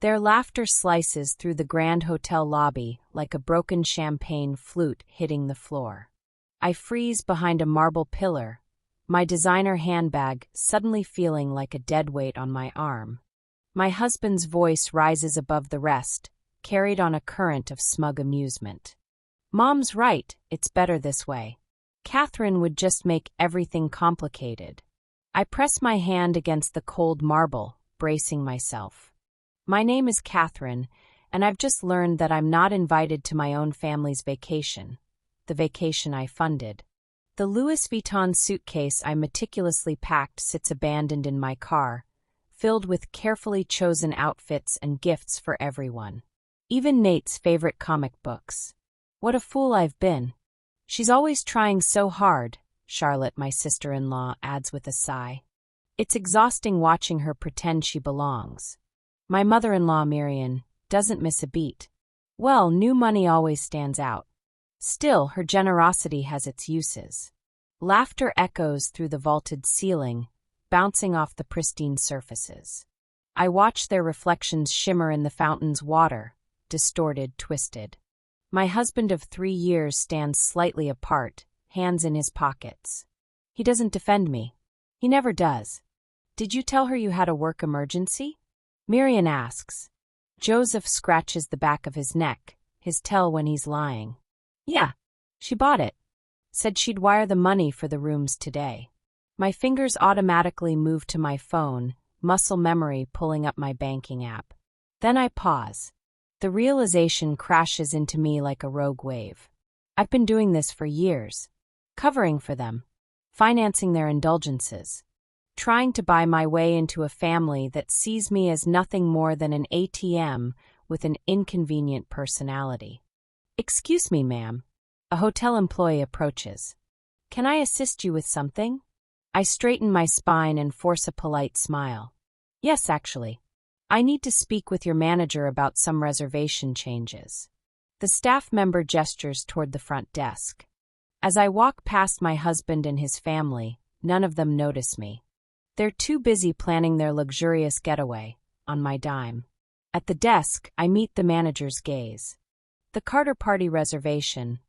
Their laughter slices through the Grand Hotel lobby like a broken champagne flute hitting the floor. I freeze behind a marble pillar, my designer handbag suddenly feeling like a dead weight on my arm. My husband's voice rises above the rest, carried on a current of smug amusement. "Mom's right, it's better this way. Catherine would just make everything complicated." I press my hand against the cold marble, bracing myself. My name is Catherine, and I've just learned that I'm not invited to my own family's vacation, the vacation I funded. The Louis Vuitton suitcase I meticulously packed sits abandoned in my car, filled with carefully chosen outfits and gifts for everyone. Even Nate's favorite comic books. What a fool I've been. "She's always trying so hard," Charlotte, my sister-in-law, adds with a sigh. "It's exhausting watching her pretend she belongs." My mother-in-law, Marian, doesn't miss a beat. Well, new money always stands out. Still, her generosity has its uses. Laughter echoes through the vaulted ceiling, bouncing off the pristine surfaces. I watch their reflections shimmer in the fountain's water, distorted, twisted. My husband of 3 years stands slightly apart, hands in his pockets. He doesn't defend me. He never does. "Did you tell her you had a work emergency?" Marian asks. Joseph scratches the back of his neck, his tell when he's lying. "Yeah, she bought it. Said she'd wire the money for the rooms today." My fingers automatically move to my phone, muscle memory pulling up my banking app. Then I pause. The realization crashes into me like a rogue wave. I've been doing this for years. Covering for them. Financing their indulgences. Trying to buy my way into a family that sees me as nothing more than an ATM with an inconvenient personality. "Excuse me, ma'am." A hotel employee approaches. "Can I assist you with something?" I straighten my spine and force a polite smile. "Yes, actually. I need to speak with your manager about some reservation changes." The staff member gestures toward the front desk. As I walk past my husband and his family, none of them notice me. They're too busy planning their luxurious getaway, on my dime. At the desk, I meet the manager's gaze. "The Carter party reservation.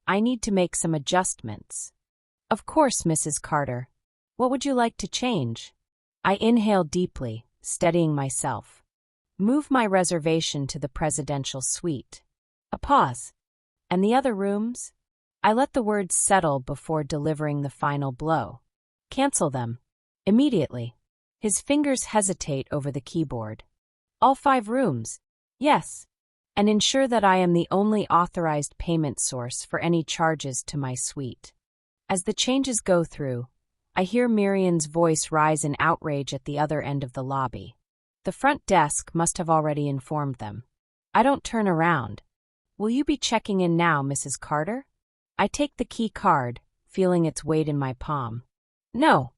I need to make some adjustments." "Of course, Mrs. Carter. What would you like to change?" I inhale deeply, steadying myself. "Move my reservation to the presidential suite." A pause. "And the other rooms?" I let the words settle before delivering the final blow. "Cancel them. Immediately." His fingers hesitate over the keyboard. "All 5 rooms?" "Yes. And ensure that I am the only authorized payment source for any charges to my suite." As the changes go through, I hear Miriam's voice rise in outrage at the other end of the lobby. The front desk must have already informed them. I don't turn around. "Will you be checking in now, Mrs. Carter?" I take the key card, feeling its weight in my palm. "No.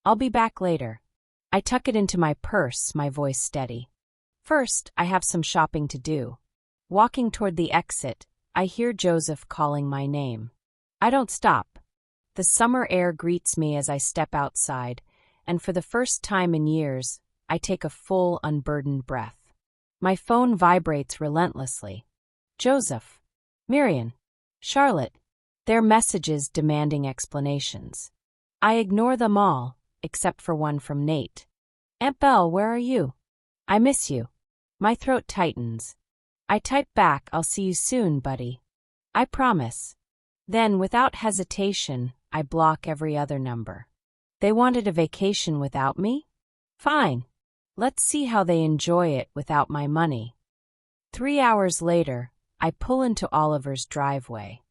I'll be back later." I tuck it into my purse, my voice steady. "First, I have some shopping to do." Walking toward the exit, I hear Joseph calling my name. I don't stop. The summer air greets me as I step outside, and for the first time in years, I take a full, unburdened breath. My phone vibrates relentlessly. Joseph. Marian. Charlotte. Their messages demanding explanations. I ignore them all, except for one from Nate. "Aunt Belle, where are you? I miss you." My throat tightens. I type back, "I'll see you soon, buddy. I promise." Then, without hesitation, I block every other number. They wanted a vacation without me? Fine. Let's see how they enjoy it without my money. 3 hours later, I pull into Oliver's driveway.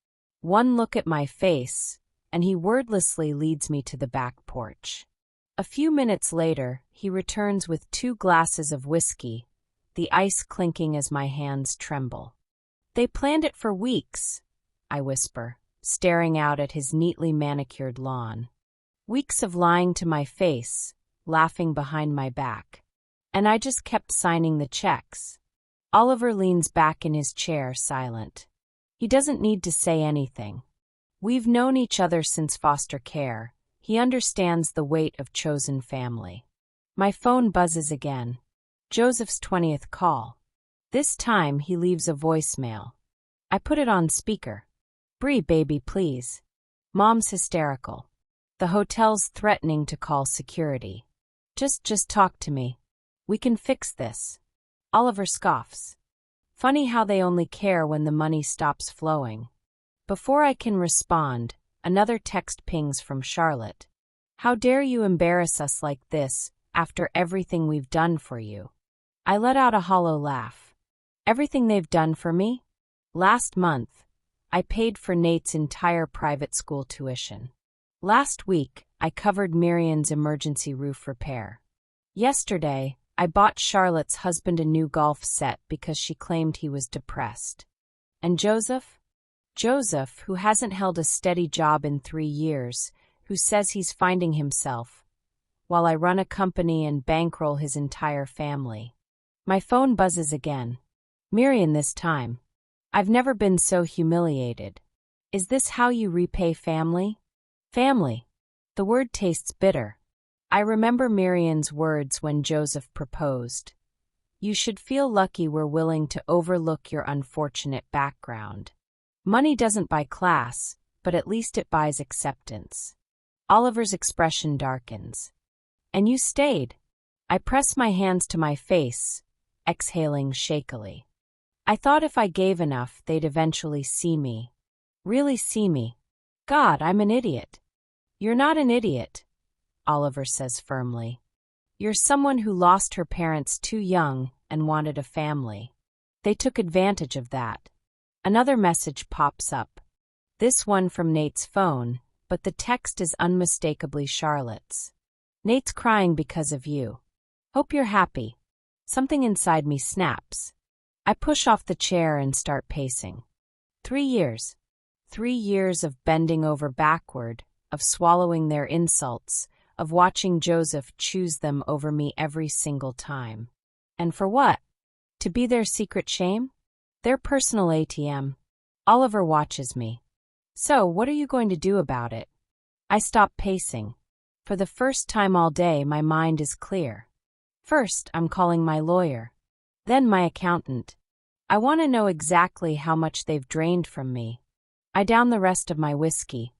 One look at my face, and he wordlessly leads me to the back porch. A few minutes later, he returns with 2 glasses of whiskey, the ice clinking as my hands tremble. "They planned it for weeks," I whisper, staring out at his neatly manicured lawn. Weeks of lying to my face, laughing behind my back. And I just kept signing the checks. Oliver leans back in his chair, silent. He doesn't need to say anything. We've known each other since foster care. He understands the weight of chosen family. My phone buzzes again. Joseph's 20th call. This time he leaves a voicemail. I put it on speaker. Bree, baby, please. Mom's hysterical. The hotel's threatening to call security. Just talk to me. We can fix this. Oliver scoffs. Funny how they only care when the money stops flowing. Before I can respond, another text pings from Charlotte. How dare you embarrass us like this, after everything we've done for you? I let out a hollow laugh. Everything they've done for me? Last month, I paid for Nate's entire private school tuition. Last week, I covered Miriam's emergency roof repair. Yesterday, I bought Charlotte's husband a new golf set because she claimed he was depressed. And Joseph? Joseph, who hasn't held a steady job in 3 years, who says he's finding himself, while I run a company and bankroll his entire family. My phone buzzes again. Miriam this time. I've never been so humiliated. Is this how you repay family? Family. The word tastes bitter. I remember Miriam's words when Joseph proposed. You should feel lucky we're willing to overlook your unfortunate background. Money doesn't buy class, but at least it buys acceptance. Oliver's expression darkens. And you stayed. I press my hands to my face, exhaling shakily. I thought if I gave enough, they'd eventually see me. Really see me. God, I'm an idiot. You're not an idiot, Oliver says firmly. You're someone who lost her parents too young and wanted a family. They took advantage of that. Another message pops up. This one from Nate's phone, but the text is unmistakably Charlotte's. Nate's crying because of you. Hope you're happy. Something inside me snaps. I push off the chair and start pacing. 3 years. 3 years of bending over backward, of swallowing their insults, of watching Joseph choose them over me every single time. And for what? To be their secret shame? Their personal ATM. Oliver watches me. So, what are you going to do about it? I stop pacing. For the first time all day, my mind is clear. First, I'm calling my lawyer. Then my accountant. I want to know exactly how much they've drained from me. I down the rest of my whiskey.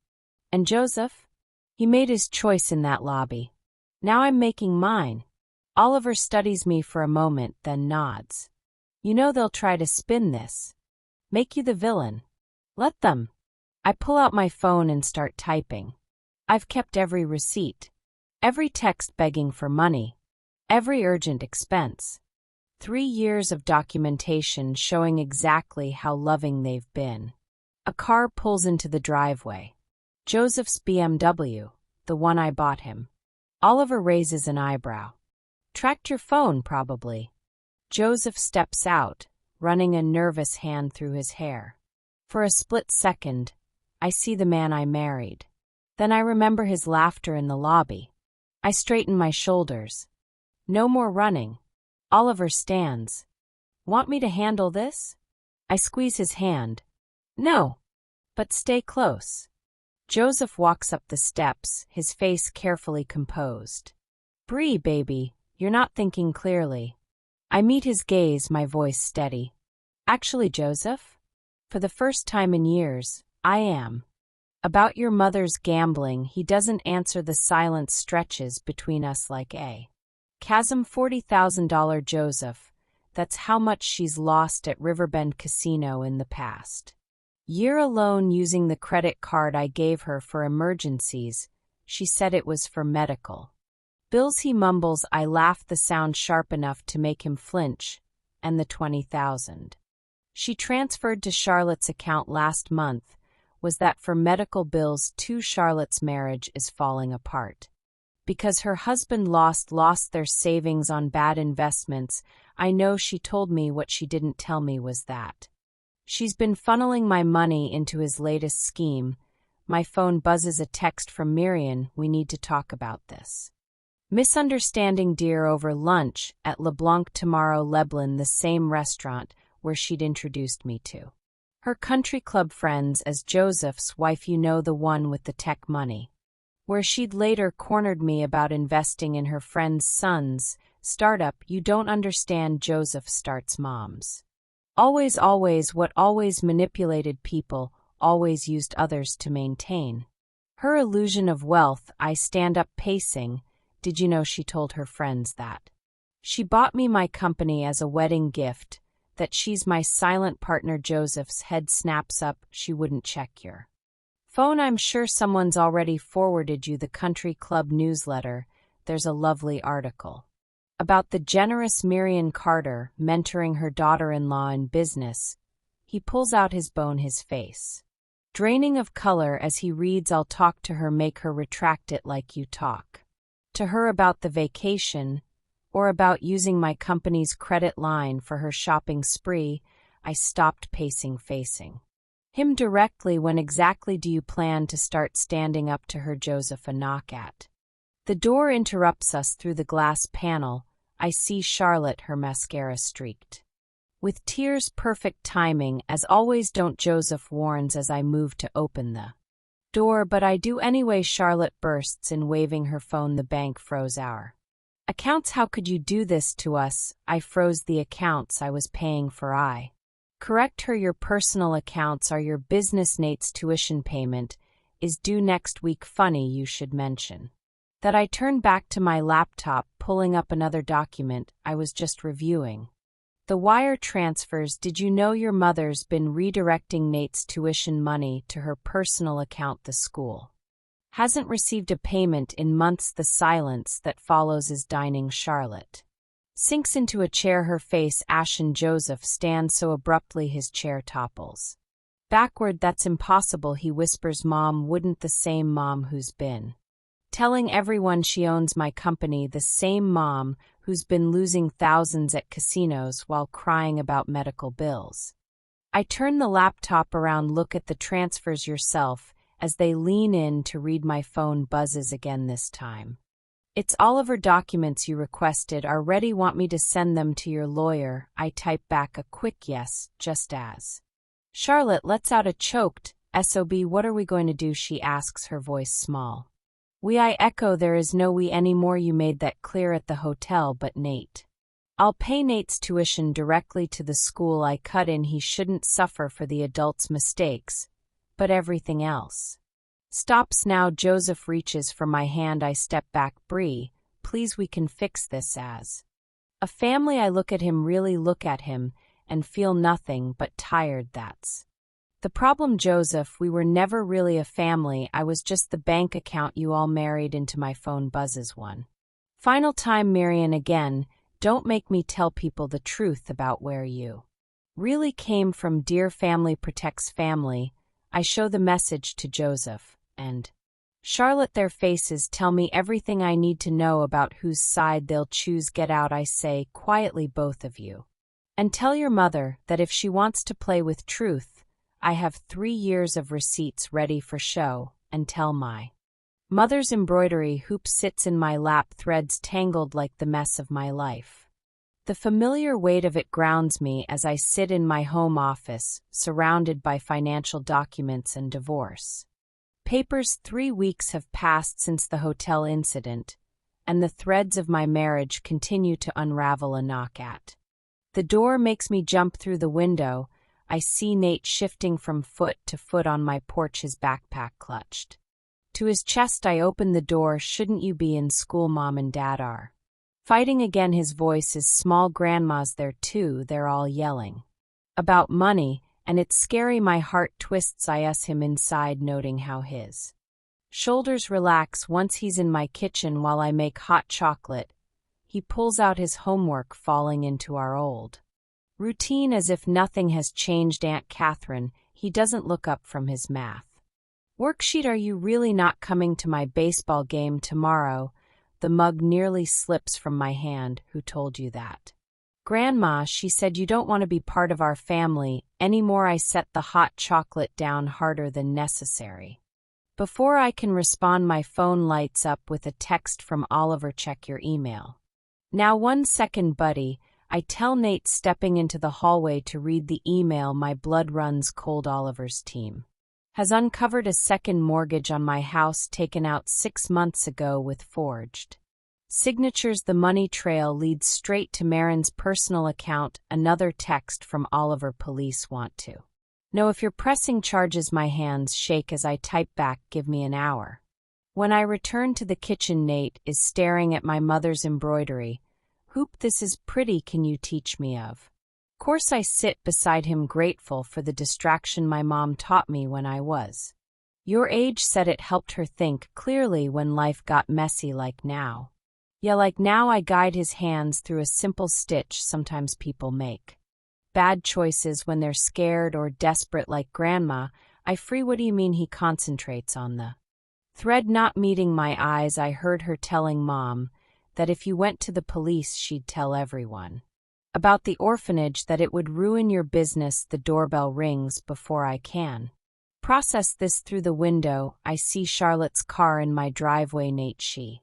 And Joseph? He made his choice in that lobby. Now I'm making mine. Oliver studies me for a moment, then nods. You know they'll try to spin this. Make you the villain. Let them. I pull out my phone and start typing. I've kept every receipt. Every text begging for money. Every urgent expense. 3 years of documentation showing exactly how loving they've been. A car pulls into the driveway. Joseph's BMW, the one I bought him. Oliver raises an eyebrow. Tracked your phone, probably. Joseph steps out, running a nervous hand through his hair. For a split second, I see the man I married. Then I remember his laughter in the lobby. I straighten my shoulders. No more running. Oliver stands. Want me to handle this? I squeeze his hand. No. But stay close. Joseph walks up the steps, his face carefully composed. Bree, baby, you're not thinking clearly. I meet his gaze, my voice steady. Actually, Joseph, for the first time in years, I am. About your mother's gambling, he doesn't answer. The silence stretches between us like a chasm. $40,000, Joseph. That's how much she's lost at Riverbend Casino in the past year alone, using the credit card I gave her for emergencies. She said it was for medical bills. He mumbles. I laugh, the sound sharp enough to make him flinch. And the 20,000 she transferred to Charlotte's account last month, was that for medical bills too? Charlotte's marriage is falling apart. Because her husband lost their savings on bad investments. I know she told me. What she didn't tell me was that she's been funneling my money into his latest scheme. My phone buzzes, a text from Miriam. We need to talk about this. Misunderstanding, dear, over lunch at LeBlanc tomorrow. Leblin, the same restaurant where she'd introduced me to her country club friends as Joseph's wife, you know, the one with the tech money, where she'd later cornered me about investing in her friend's son's Startup, you don't understand. Joseph starts moms. Always, always, what always manipulated people, always used others to maintain. Her illusion of wealth. I stand up pacing. Did you know she told her friends that? She bought me my company as a wedding gift, that she's my silent partner. Joseph's head snaps up. She wouldn't check your phone. I'm sure someone's already forwarded you the country club newsletter. There's a lovely article about the generous Miriam Carter mentoring her daughter-in-law in business. He pulls out his bone, his face draining of color as he reads. I'll talk to her, make her retract it like you talk to her about the vacation, or about using my company's credit line for her shopping spree. I stopped pacing, facing him directly. When exactly do you plan to start standing up to her? Joseph, a knock at the door interrupts us. Through the glass panel, I see Charlotte, her mascara streaked with tears. Perfect timing, as always. Don't, Joseph warns as I move to open the door. But I do anyway. Charlotte bursts in, waving her phone. The bank froze our accounts. How could you do this to us? I froze the accounts I was paying for. I correct her. Your personal accounts are your business. Nate's tuition payment is due next week. Funny you should mention that. I turn back to my laptop, pulling up another document I was just reviewing. The wire transfers. Did you know your mother's been redirecting Nate's tuition money to her personal account? The school hasn't received a payment in months. The silence that follows is dining. Charlotte sinks into a chair, her face ashen. Joseph stands so abruptly his chair topples backward. That's impossible, he whispers. Mom wouldn't. The same mom who's been telling everyone she owns my company, the same mom who's been losing thousands at casinos while crying about medical bills. I turn the laptop around. Look at the transfers yourself. As they lean in to read, my phone buzzes again. This time it's Oliver. Documents you requested are ready. Want me to send them to your lawyer? I type back a quick yes, just as Charlotte lets out a choked SOB. What are we going to do? She asks, her voice small. I echo. There is no we anymore. You made that clear at the hotel. But Nate, I'll pay Nate's tuition directly to the school. I cut in. He shouldn't suffer for the adult's mistakes, but everything else stops now. Joseph reaches for my hand. I step back. Bree, please, we can fix this as a family. I look at him, really look at him, and feel nothing but tired. That's the problem, Joseph. We were never really a family. I was just the bank account you all married into. My phone buzzes one final time. Marian again. Don't make me tell people the truth about where you really came from. Dear family protects family. I show the message to Joseph and Charlotte. Their faces tell me everything I need to know about whose side they'll choose. Get out, I say quietly, both of you, and tell your mother that if she wants to play with truth, I have 3 years of receipts ready for show. And tell my mother's embroidery hoop sits in my lap, threads tangled like the mess of my life. The familiar weight of it grounds me as I sit in my home office, surrounded by financial documents and divorce papers. 3 weeks have passed since the hotel incident, and the threads of my marriage continue to unravel. A knock at the door makes me jump through the window. I see Nate shifting from foot to foot on my porch, his backpack clutched to his chest. I open the door. Shouldn't you be in school? Mom and Dad are fighting again. His voice is small. Grandma's there too. They're all yelling about money, and it's scary. My heart twists. I ask him inside, noting how his shoulders relax once he's in my kitchen while I make hot chocolate. He pulls out his homework, falling into our old routine as if nothing has changed. Aunt Catherine, he doesn't look up from his math worksheet. Are you really not coming to my baseball game tomorrow? The mug nearly slips from my hand. Who told you that? Grandma, she said you don't want to be part of our family anymore. I set the hot chocolate down harder than necessary. Before I can respond, my phone lights up with a text from Oliver. Check your email now. 1 second, buddy. I tell Nate, stepping into the hallway to read the email. My blood runs cold. Oliver's team has uncovered a second mortgage on my house, taken out 6 months ago with forged Signatures. The money trail leads straight to Marin's personal account. Another text from Oliver. Police want to know if you're pressing charges. My hands shake as I type back, give me an hour. When I return to the kitchen, Nate is staring at my mother's embroidery. Hoop, this is pretty, can you teach me of? Course. I sit beside him, grateful for the distraction my mom taught me when I was your age. Said it helped her think clearly when life got messy. Like now. Yeah, like now. I guide his hands through a simple stitch. Sometimes people make bad choices when they're scared or desperate, like grandma. I free. What do you mean? He concentrates on the thread. Not meeting my eyes. I heard her telling Mom that if you went to the police, she'd tell everyone about the orphanage, that it would ruin your business. The doorbell rings. Before I can process this through the window, I see Charlotte's car in my driveway. Nate, she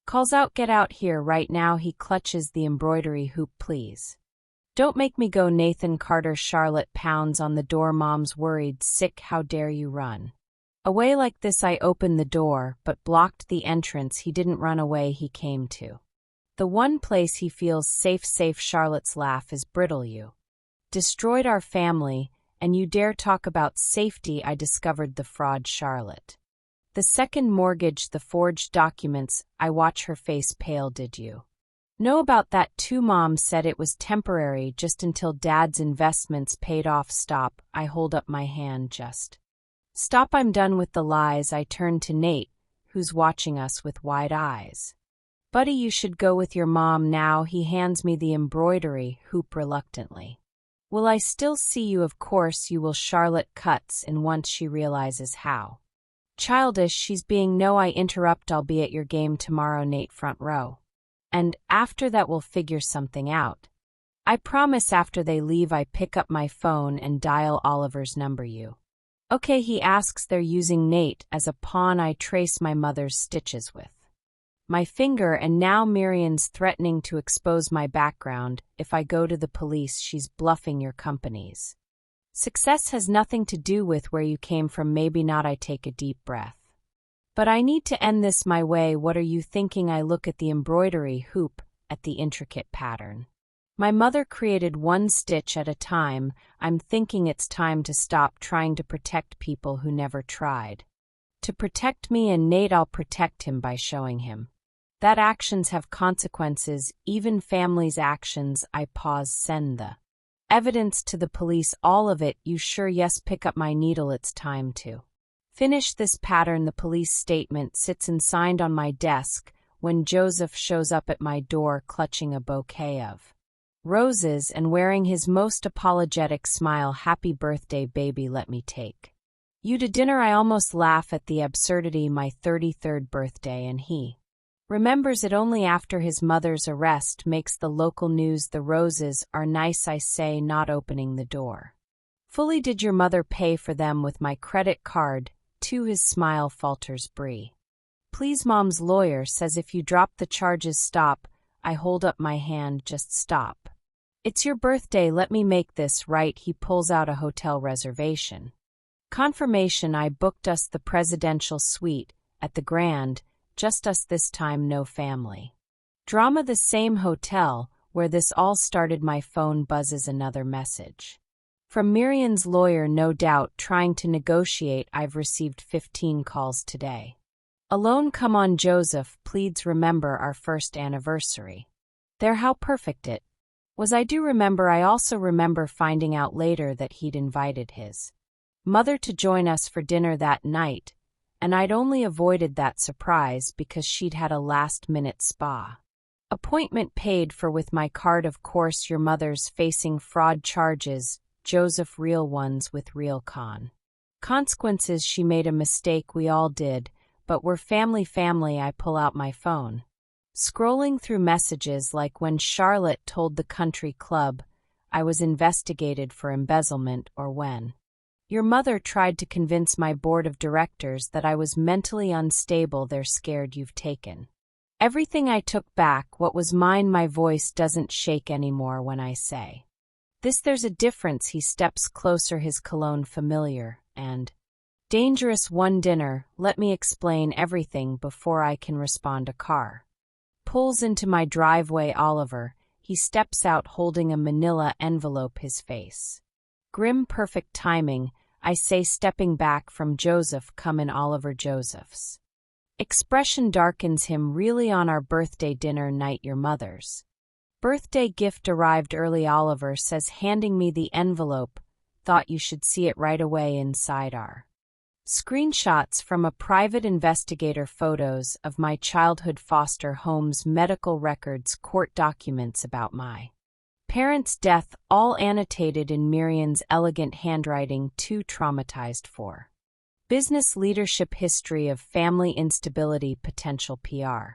calls out, get out here right now. He clutches the embroidery hoop. Please don't make me go. Nathan Carter. Charlotte pounds on the door. Mom's worried, sick. How dare you run away like this? I opened the door, but blocked the entrance. He didn't run away. He came to the one place he feels safe. Safe. Charlotte's laugh is brittle. You destroyed our family, and you dare talk about safety? I discovered the fraud, Charlotte. The second mortgage, the forged documents. I watch her face pale. Did you know about that too? Mom said it was temporary, just until Dad's investments paid off. Stop. I hold up my hand. Just stop. I'm done with the lies. I turn to Nate, who's watching us with wide eyes. Buddy, you should go with your mom now. He hands me the embroidery hoop reluctantly. Will I still see you? Of course you will. Charlotte cuts in once she realizes how childish she's being. No, I interrupt. I'll be at your game tomorrow, Nate. Front row. And after that we'll figure something out. I promise. After they leave, I pick up my phone and dial Oliver's number. You okay? He asks. They're using Nate as a pawn. I trace my mother's stitches with my finger, and now Miriam's threatening to expose my background. If I go to the police, she's bluffing. Your company's success has nothing to do with where you came from. Maybe not. I take a deep breath. But I need to end this my way. What are you thinking? I look at the embroidery hoop, at the intricate pattern my mother created, one stitch at a time. I'm thinking it's time to stop trying to protect people who never tried to protect me. And Nate, I'll protect him by showing him that actions have consequences, even family's actions. I pause. Send the evidence to the police, all of it? You sure? Yes. Pick up my needle. It's time to finish this pattern. The police statement sits unsigned on my desk when Joseph shows up at my door, clutching a bouquet of roses and wearing his most apologetic smile. Happy birthday, baby. Let me take you to dinner. I almost laugh at the absurdity. My 33rd birthday, and he remembers it only after his mother's arrest. Makes the local news. The roses are nice, I say, not opening the door fully. Did your mother pay for them with my credit card? To his smile falters. Bree, please. Mom's lawyer says if you drop the charges. Stop. I hold up my hand. Just stop. It's your birthday. Let me make this right. He pulls out a hotel reservation confirmation. I booked us the presidential suite at the Grand. Just us this time, no family drama. The same hotel where this all started. My phone buzzes. Another message from Miriam's lawyer, no doubt trying to negotiate. I've received 15 calls today alone. Come on, Joseph, please remember our first anniversary. There, how perfect it was. I do remember. I also remember finding out later that he'd invited his mother to join us for dinner that night, and I'd only avoided that surprise because she'd had a last-minute spa appointment paid for with my card. Of course, your mother's facing fraud charges, Joseph, real ones with real consequences. She made a mistake. We all did, but we're family. I pull out my phone, scrolling through messages like when Charlotte told the country club I was investigated for embezzlement, or when your mother tried to convince my board of directors that I was mentally unstable. They're scared you've taken everything I took back, what was mine. My voice doesn't shake anymore when I say this. There's a difference. He steps closer, his cologne familiar and dangerous. One dinner. Let me explain everything before I can respond. A car pulls into my driveway. Oliver, he steps out holding a manila envelope, his face. Grim, perfect timing, I say, stepping back from Joseph. Come in, Oliver. Joseph's expression darkens. Him, really, on our birthday dinner night? Your mother's birthday gift arrived early, Oliver says, handing me the envelope. Thought you should see it right away. Inside are screenshots from a private investigator, photos of my childhood foster home's medical records, court documents about my parents' death, all annotated in Miriam's elegant handwriting. Too traumatized for business leadership, history of family instability, potential PR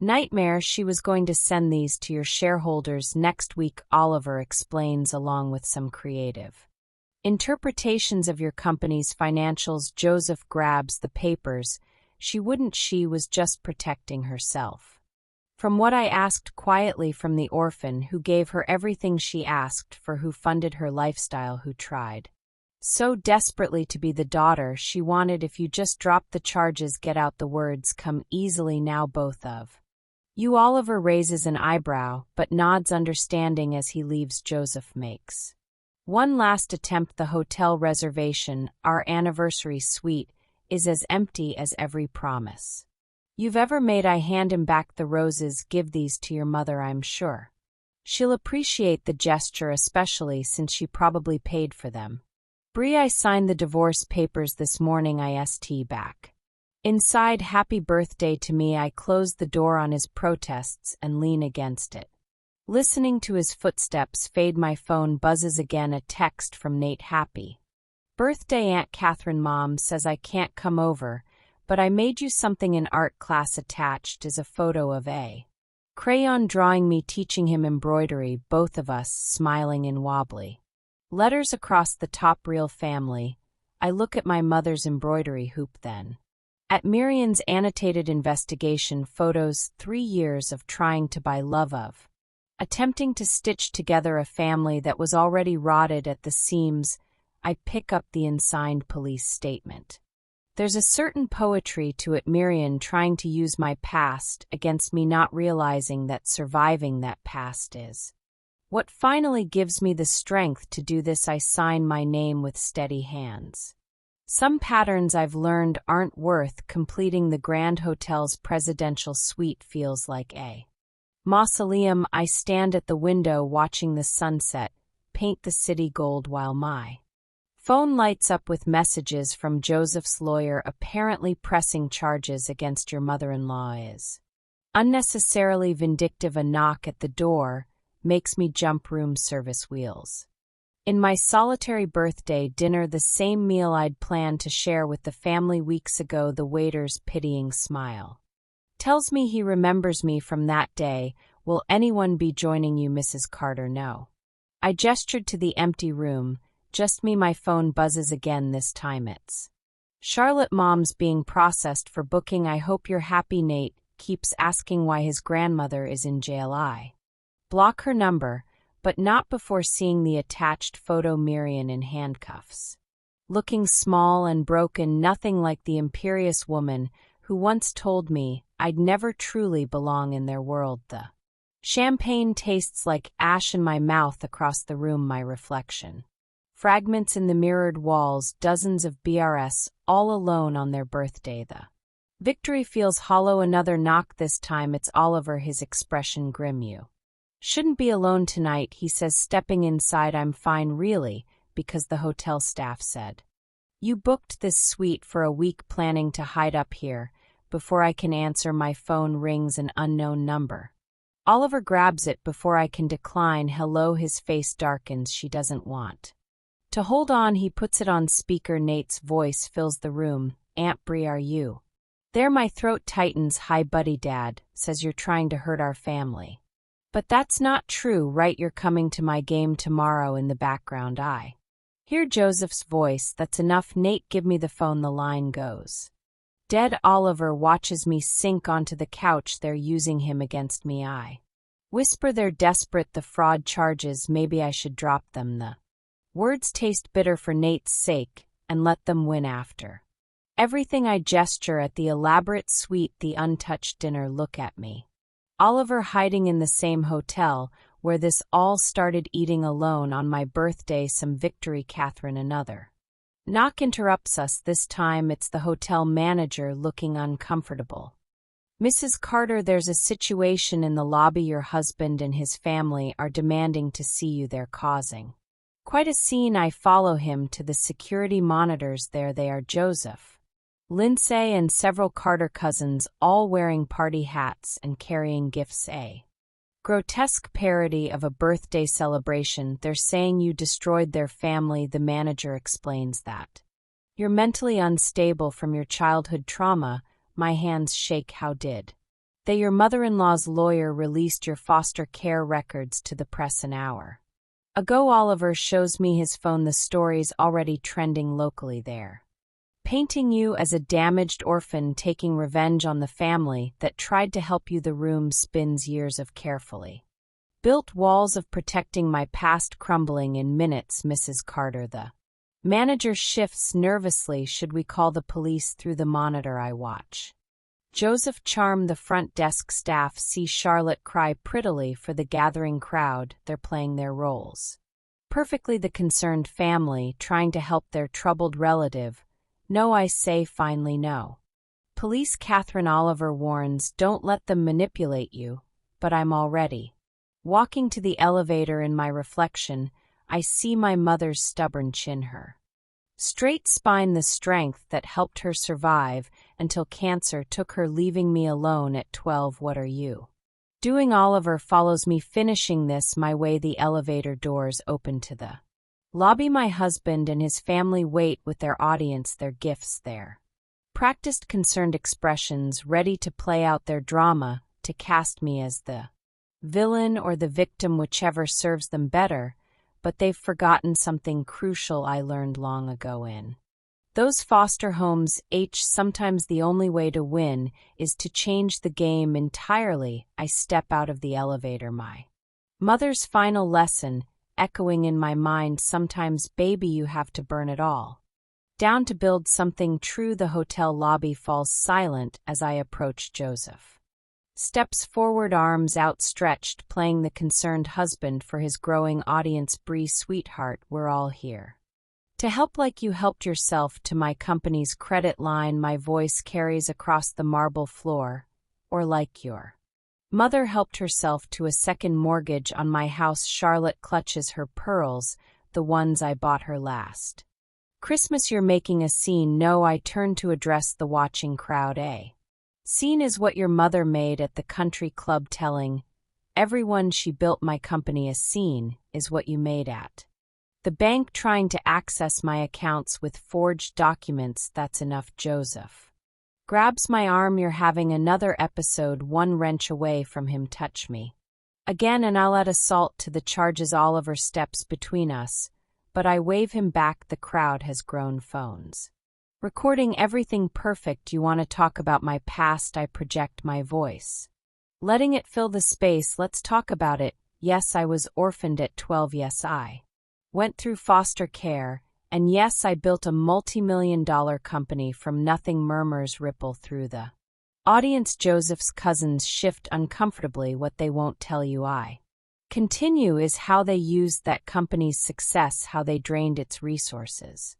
nightmare. She was going to send these to your shareholders next week, Oliver explains, along with some creative interpretations of your company's financials. Joseph grabs the papers. She wouldn't. She was just protecting herself from what I asked quietly from the orphan who gave her everything she asked for, who funded her lifestyle, who tried so desperately to be the daughter she wanted. If you just drop the charges, get out, the words come easily now. Both of you. Oliver raises an eyebrow, but nods understanding as he leaves. Joseph makes one last attempt. The hotel reservation, our anniversary suite, is as empty as every promise you've ever made. I hand him back the roses. Give these to your mother. I'm sure she'll appreciate the gesture, especially since she probably paid for them. Bree, I signed the divorce papers this morning. IST back inside. Happy birthday to me. I close the door on his protests and lean against it, listening to his footsteps fade. My phone buzzes again. A text from Nate. Happy birthday, Aunt Catherine. Mom says I can't come over, but I made you something in art class. Attached is a photo of a crayon drawing me teaching him embroidery, both of us smiling in wobbly letters across the top. Real family. I look at my mother's embroidery hoop, then at Miriam's annotated investigation photos. 3 years of trying to buy, love of attempting to stitch together a family that was already rotted at the seams. I pick up the unsigned police statement. There's a certain poetry to it. Miriam trying to use my past against me, not realizing that surviving that past is what finally gives me the strength to do this. I sign my name with steady hands. Some patterns I've learned aren't worth completing. The Grand Hotel's presidential suite feels like a mausoleum. I stand at the window watching the sunset paint the city gold while my phone lights up with messages from Joseph's lawyer, apparently pressing charges against your mother-in-law is unnecessarily vindictive. A knock at the door makes me jump. Room service wheels in my solitary birthday dinner, the same meal I'd planned to share with the family weeks ago. The waiter's pitying smile tells me he remembers me from that day. Will anyone be joining you, Mrs. Carter? No. I gestured to the empty room. Just me. My phone buzzes again. This time it's Charlotte. Mom's being processed for booking. I hope you're happy. Nate keeps asking why his grandmother is in jail. I block her number, but not before seeing the attached photo. Miriam in handcuffs, looking small and broken, nothing like the imperious woman who once told me I'd never truly belong in their world. The champagne tastes like ash in my mouth. Across the room, my reflection fragments in the mirrored walls. Dozens of BRS all alone on their birthday. The victory feels hollow. Another knock. This time it's Oliver, his expression grim. You shouldn't be alone tonight, he says, stepping inside. I'm fine, really, because the hotel staff said you booked this suite for a week, planning to hide up here. Before I can answer, my phone rings. An unknown number. Oliver grabs it before I can decline. Hello. His face darkens. She doesn't want to hold on. He puts it on speaker. Nate's voice fills the room. Aunt Bree, are you there? My throat tightens. Hi, buddy. Dad says you're trying to hurt our family. But that's not true, right? You're coming to my game tomorrow. In the background, I hear Joseph's voice. That's enough, Nate. Give me the phone. The line goes dead. Oliver watches me sink onto the couch. They're using him against me. I whisper, they're desperate. The fraud charges. Maybe I should drop them. The words taste bitter for Nate's sake, and let them win after everything. I gesture at the elaborate suite, the untouched dinner. Look at me. Oliver hiding in the same hotel, where this all started eating alone on my birthday some victory Catherine another. Knock interrupts us this time it's the hotel manager looking uncomfortable. Mrs. Carter there's a situation in the lobby your husband and his family are demanding to see you they're causing. Quite a scene I follow him to the security monitors there they are Joseph, Lindsay and several Carter cousins all wearing party hats and carrying gifts a grotesque parody of a birthday celebration they're saying you destroyed their family the manager explains that. You're mentally unstable from your childhood trauma, my hands shake how did. They your mother-in-law's lawyer released your foster care records to the press an hour ago Oliver shows me his phone the story's already trending locally there. Painting you as a damaged orphan taking revenge on the family that tried to help you the room spins years of carefully built walls of protecting my past crumbling in minutes Mrs. Carter the manager shifts nervously should we call the police through the monitor I watch. Joseph charm the front desk staff see Charlotte cry prettily for the gathering crowd they're playing their roles. Perfectly the concerned family trying to help their troubled relative. No I say finally no. Police Catherine Oliver warns don't let them manipulate you, but I'm already. Walking to the elevator in my reflection, I see my mother's stubborn chin her straight spine the strength that helped her survive until cancer took her leaving me alone at 12 what are you doing Oliver follows me finishing this my way the elevator doors open to the lobby my husband and his family wait with their audience their gifts there. Practiced concerned expressions ready to play out their drama to cast me as the villain or the victim whichever serves them better, but they've forgotten something crucial I learned long ago in those foster homes sometimes the only way to win is to change the game entirely. I step out of the elevator my mother's final lesson echoing in my mind sometimes baby you have to burn it all down to build something true the hotel lobby falls silent as I approach Joseph. Steps forward arms outstretched playing the concerned husband for his growing audience Bree sweetheart we're all here to help like you helped yourself to my company's credit line my voice carries across the marble floor or like your mother helped herself to a second mortgage on my house Charlotte clutches her pearls, the ones I bought her last Christmas you're making a scene no I turn to address the watching crowd a scene is what your mother made at the country club telling everyone she built my company a scene is what you made at the bank trying to access my accounts with forged documents that's enough Joseph. Grabs my arm you're having another episode one wrench away from him touch me. Again and I'll add assault to the charges Oliver steps between us, but I wave him back the crowd has grown phones. Recording everything perfect you want to talk about my past I project my voice. Letting it fill the space let's talk about it yes I was orphaned at 12 yes I went through foster care, and yes I built a multi-million-dollar company from nothing murmurs ripple through the audience Joseph's cousins shift uncomfortably what they won't tell you I continue is how they used that company's success how they drained its resources.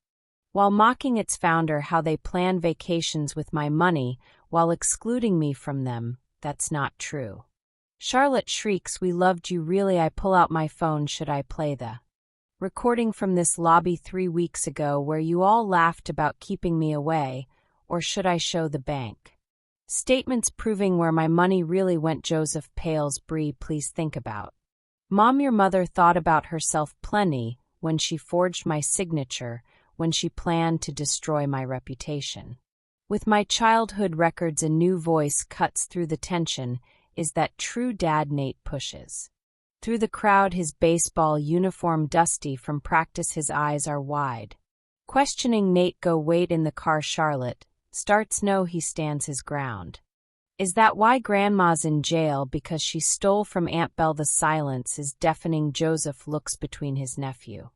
While mocking its founder how they plan vacations with my money while excluding me from them, that's not true. Charlotte shrieks we loved you really I pull out my phone should I play the recording from this lobby 3 weeks ago where you all laughed about keeping me away, or should I show the bank? Statements proving where my money really went Joseph pales Bree please think about. Mom your mother thought about herself plenty when she forged my signature, when she planned to destroy my reputation. With my childhood records a new voice cuts through the tension, is that true dad Nate pushes. Through the crowd his baseball uniform dusty from practice his eyes are wide. Questioning Nate go wait in the car Charlotte, starts no he stands his ground. Is that why grandma's in jail because she stole from Aunt Belle the silence is deafening Joseph looks between his nephew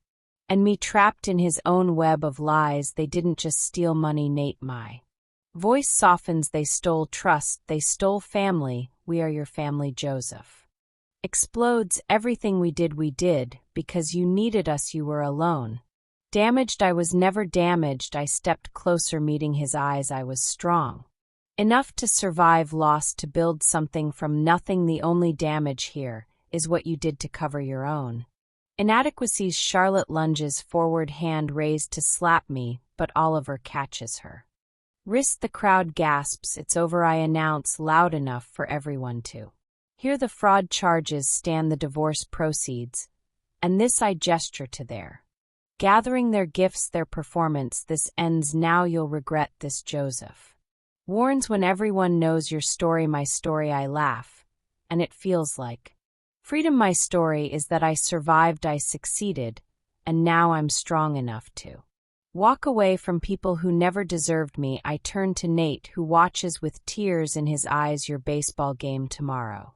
and me trapped in his own web of lies they didn't just steal money Nate my Voice softens, they stole trust, they stole family, we are your family, Joseph. Explodes, everything we did, because you needed us, you were alone. Damaged, I was never damaged, I stepped closer, meeting his eyes, I was strong. Enough to survive loss, to build something from nothing, the only damage here is what you did to cover your own. Inadequacies, Charlotte lunges forward, hand raised to slap me, but Oliver catches her wrist. The crowd gasps, it's over, I announce, loud enough for everyone to hear. The fraud charges stand, the divorce proceeds, and this I gesture to their gathering, their gifts, their performance, this ends now, you'll regret this, Joseph warns. When everyone knows your story, my story, I laugh, and it feels like freedom. My story is that I survived, I succeeded, and now I'm strong enough to walk away from people who never deserved me. I turn to Nate, who watches with tears in his eyes. Your baseball game tomorrow.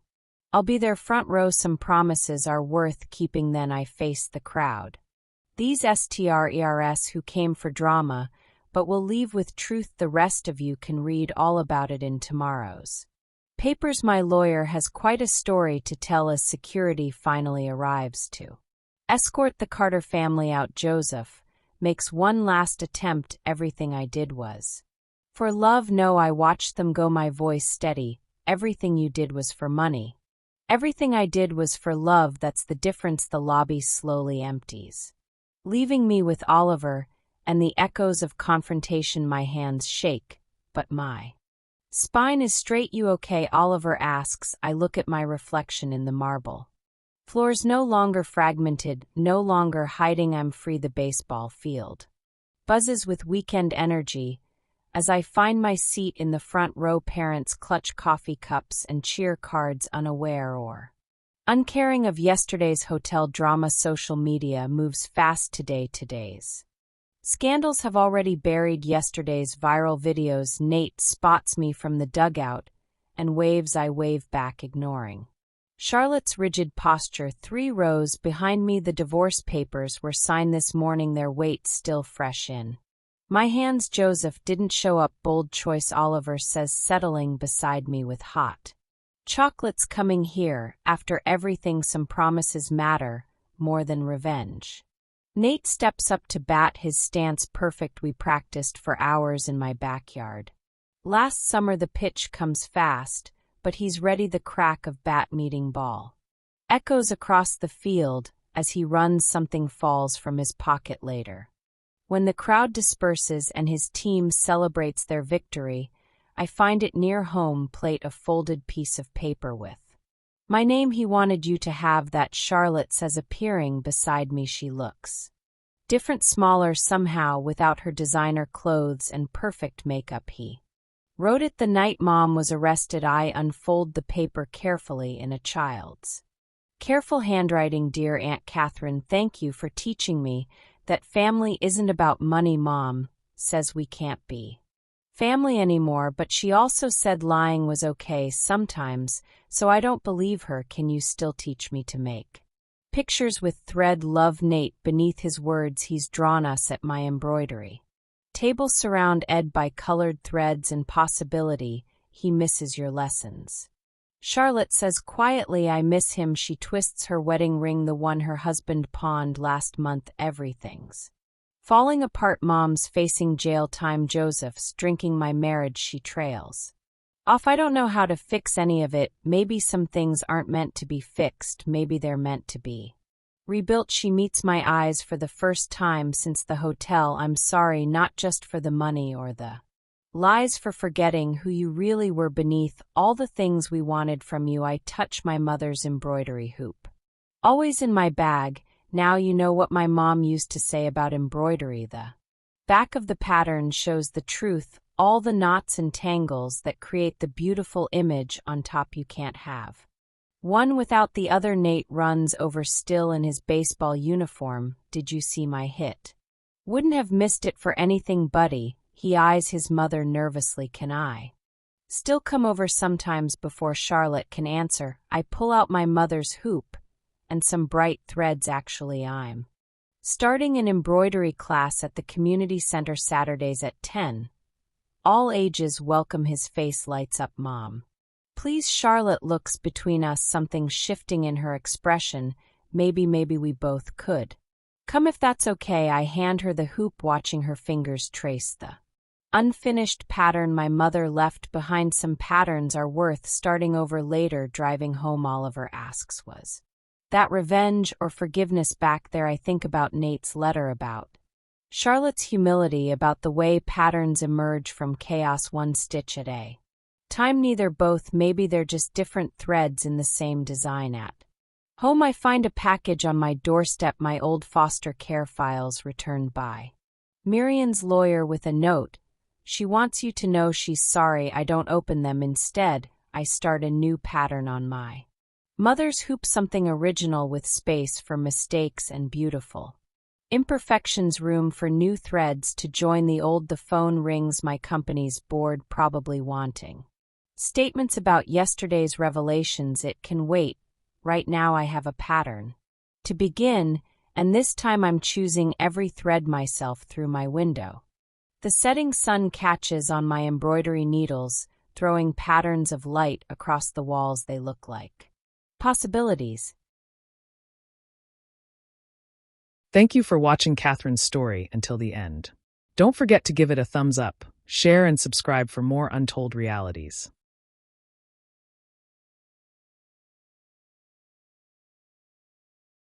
I'll be there front row, some promises are worth keeping. Then I face the crowd. These STRERS who came for drama, but will leave with truth. The rest of you can read all about it in tomorrow's papers. My lawyer has quite a story to tell as security finally arrives to escort the Carter family out. Joseph makes one last attempt. Everything I did was for love. No, I watched them go, my voice steady. Everything you did was for money. Everything I did was for love. That's the difference. The lobby slowly empties, leaving me with Oliver and the echoes of confrontation. My hands shake, but my spine is straight. You okay? Oliver asks. I look at my reflection in the marble floors, no longer fragmented, no longer hiding. I'm free. The baseball field buzzes with weekend energy as I find my seat in the front row. Parents clutch coffee cups and cheer cards, unaware or uncaring of yesterday's hotel drama. Social media moves fast today. Today's scandals have already buried yesterday's viral videos. Nate spots me from the dugout and waves. I wave back, ignoring Charlotte's rigid posture. 3 rows behind me, the divorce papers were signed this morning, their weight still fresh in my hands. Joseph didn't show up. Bold choice, Oliver says, settling beside me with hot chocolates. Coming here after everything. Some promises matter more than revenge. Nate steps up to bat, his stance perfect. We practiced for hours in my backyard last summer. The pitch comes fast, but he's ready. The crack of bat meeting ball echoes across the field as he runs. Something falls from his pocket later. When the crowd disperses and his team celebrates their victory, I find it near home plate, a folded piece of paper with my name. He wanted you to have that, Charlotte says, appearing beside me. She looks different, smaller somehow, without her designer clothes and perfect makeup. He wrote it the night Mom was arrested. I unfold the paper carefully in a child's careful handwriting. Dear Aunt Catherine, thank you for teaching me that family isn't about money. Mom says we can't be family anymore, but she also said lying was okay sometimes, so I don't believe her. Can you still teach me to make pictures with thread? Love, Nate. Beneath his words, he's drawn us at my embroidery table. Surround Ed by colored threads and possibility. He misses your lessons, Charlotte says quietly. I miss him. She twists her wedding ring, the one her husband pawned last month. Everything's falling apart. Mom's facing jail time. Joseph's drinking my marriage. She trails off. I don't know how to fix any of it. Maybe some things aren't meant to be fixed. Maybe they're meant to be rebuilt. She meets my eyes for the first time since the hotel. I'm sorry, not just for the money or the lies, for forgetting who you really were beneath all the things we wanted from you. I touch my mother's embroidery hoop, always in my bag. Now you know what my mom used to say about embroidery. The back of the pattern shows the truth, all the knots and tangles that create the beautiful image on top. You can't have one without the other. Nate runs over still in his baseball uniform. Did you see my hit? Wouldn't have missed it for anything, buddy. He eyes his mother nervously. Can I still come over sometimes? Before Charlotte can answer, I pull out my mother's hoop and some bright threads. Actually, I'm starting an embroidery class at the community center Saturdays at 10. All ages welcome his face lights up mom. Please Charlotte looks between us something shifting in her expression, maybe we both could. Come if that's okay I hand her the hoop watching her fingers trace the unfinished pattern my mother left behind some patterns are worth starting over later driving home Oliver asks was that revenge or forgiveness back there I think about Nate's letter about Charlotte's humility about the way patterns emerge from chaos one stitch at a time neither both maybe they're just different threads in the same design at home I find a package on my doorstep my old foster care files returned by Miriam's lawyer with a note. She wants you to know she's sorry I don't open them instead, I start a new pattern on my mother's hoop something original with space for mistakes and beautiful imperfections room for new threads to join the old the phone rings my company's bored probably wanting statements about yesterday's revelations it can wait, right now I have a pattern to begin and this time I'm choosing every thread myself through my window. The setting sun catches on my embroidery needles, throwing patterns of light across the walls they look like possibilities. Thank you for watching Catherine's story until the end. Don't forget to give it a thumbs up, share and subscribe for more untold realities.